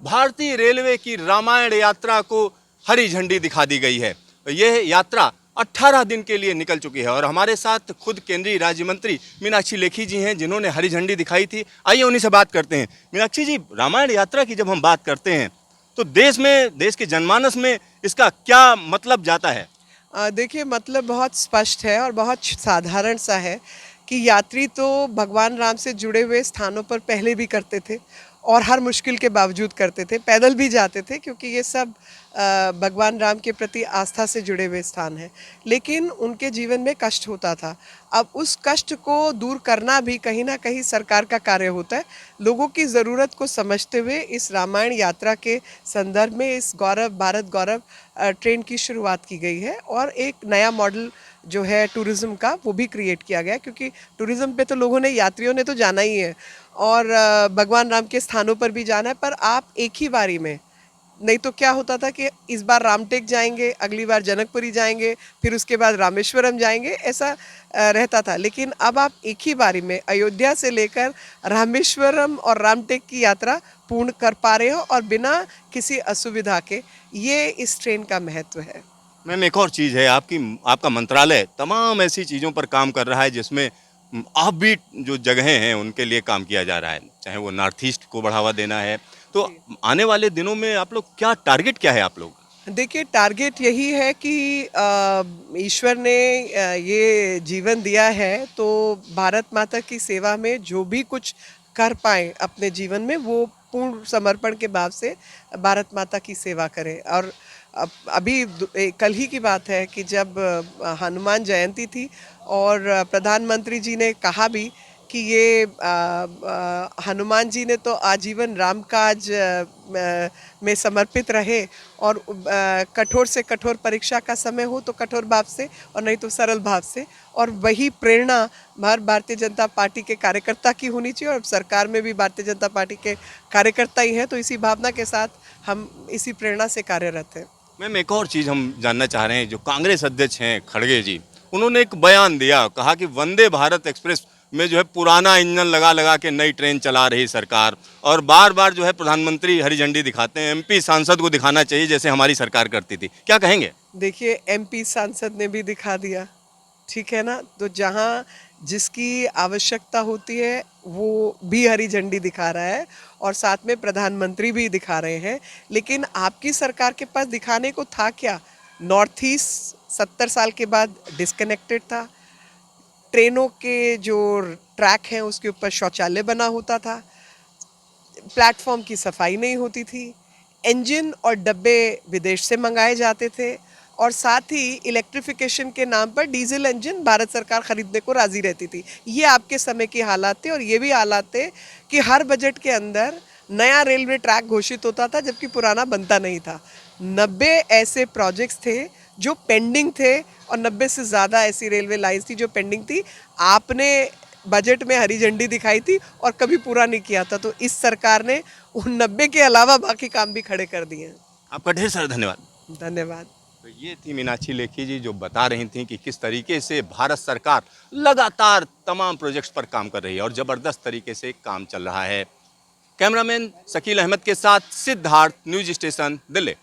भारतीय रेलवे की रामायण यात्रा को हरी झंडी दिखा दी गई है। यह यात्रा 18 दिन के लिए निकल चुकी है और हमारे साथ खुद केंद्रीय राज्य मंत्री मीनाक्षी लेखी जी हैं, जिन्होंने हरी झंडी दिखाई थी। आइए उन्हीं से बात करते हैं। मीनाक्षी जी, रामायण यात्रा की जब हम बात करते हैं तो देश के जनमानस में इसका क्या मतलब जाता है? देखिए, मतलब बहुत स्पष्ट है और बहुत साधारण सा है कि यात्री तो भगवान राम से जुड़े हुए स्थानों पर पहले भी करते थे और हर मुश्किल के बावजूद करते थे, पैदल भी जाते थे, क्योंकि ये सब भगवान राम के प्रति आस्था से जुड़े हुए स्थान हैं। लेकिन उनके जीवन में कष्ट होता था। अब उस कष्ट को दूर करना भी कहीं ना कहीं सरकार का कार्य होता है। लोगों की ज़रूरत को समझते हुए इस रामायण यात्रा के संदर्भ में इस गौरव भारत गौरव ट्रेन की शुरुआत की गई है और एक नया मॉडल जो है टूरिज़्म का, वो भी क्रिएट किया गया, क्योंकि टूरिज़्म पे तो लोगों ने, यात्रियों ने तो जाना ही है और भगवान राम के स्थानों पर भी जाना है। पर आप एक ही बारी में, नहीं तो क्या होता था कि इस बार रामटेक जाएंगे, अगली बार जनकपुरी जाएंगे, फिर उसके बाद रामेश्वरम जाएंगे, ऐसा रहता था। लेकिन अब आप एक ही बारी में अयोध्या से लेकर रामेश्वरम और रामटेक की यात्रा पूर्ण कर पा रहे हो और बिना किसी असुविधा के। ये इस ट्रेन का महत्व है। मैम, एक और चीज़ है, आपका मंत्रालय तमाम ऐसी चीज़ों पर काम कर रहा है जिसमें ऑफबीट जो जगहें हैं उनके लिए काम किया जा रहा है, चाहे वो नॉर्थ ईस्ट को बढ़ावा देना है। तो आने वाले दिनों में आप लोग क्या टारगेट क्या है आप लोग? देखिए, टारगेट यही है कि ईश्वर ने ये जीवन दिया है, तो भारत माता की सेवा में जो भी कुछ कर पाए अपने जीवन में, वो पूर्ण समर्पण के भाव से भारत माता की सेवा करें। और अभी कल ही की बात है कि जब हनुमान जयंती थी और प्रधानमंत्री जी ने कहा भी कि ये हनुमान जी ने तो आजीवन राम काज में समर्पित रहे और कठोर से कठोर परीक्षा का समय हो तो कठोर भाव से और नहीं तो सरल भाव से, और वही प्रेरणा भारतीय जनता पार्टी के कार्यकर्ता की होनी चाहिए और सरकार में भी भारतीय जनता पार्टी के कार्यकर्ता ही हैं। तो इसी भावना के साथ हम इसी प्रेरणा से कार्यरत हैं। मैम, एक और चीज़ हम जानना चाह रहे हैं। जो कांग्रेस अध्यक्ष हैं खड़गे जी, उन्होंने एक बयान दिया, कहा कि वंदे भारत एक्सप्रेस में जो है पुराना इंजन लगा लगा के नई ट्रेन चला रही सरकार, और बार बार जो है प्रधानमंत्री हरी झंडी दिखाते हैं। एमपी सांसद को दिखाना चाहिए जैसे हमारी सरकार करती थी, क्या कहेंगे? देखिए, एमपी सांसद ने भी दिखा दिया, ठीक है ना। तो जहाँ जिसकी आवश्यकता होती है वो भी हरी झंडी दिखा रहा है और साथ में प्रधानमंत्री भी दिखा रहे हैं। लेकिन आपकी सरकार के पास दिखाने को था क्या? नॉर्थ ईस्ट 70 साल के बाद डिस्कनेक्टेड था। ट्रेनों के जो ट्रैक हैं उसके ऊपर शौचालय बना होता था, प्लेटफॉर्म की सफाई नहीं होती थी, इंजन और डब्बे विदेश से मंगाए जाते थे और साथ ही इलेक्ट्रिफिकेशन के नाम पर डीजल इंजन भारत सरकार खरीदने को राजी रहती थी। ये आपके समय के हालात थे और ये भी हालात थे कि हर बजट के अंदर नया रेलवे ट्रैक घोषित होता था जबकि पुराना बनता नहीं था। 90 ऐसे प्रोजेक्ट्स थे जो पेंडिंग थे और 90 से ज़्यादा ऐसी रेलवे लाइन्स थी जो पेंडिंग थी। आपने बजट में हरी झंडी दिखाई थी और कभी पूरा नहीं किया था। तो इस सरकार ने उन 90 के अलावा बाकी काम भी खड़े कर दिए हैं। आपका ढेर सारा धन्यवाद। धन्यवाद। तो ये थी मीनाक्षी लेखी जी, जो बता रही थी कि किस तरीके से भारत सरकार लगातार तमाम प्रोजेक्ट्स पर काम कर रही है और ज़बरदस्त तरीके से काम चल रहा है। कैमरामैन शकील अहमद के साथ सिद्धार्थ, न्यूज़ स्टेशन, दिल्ली।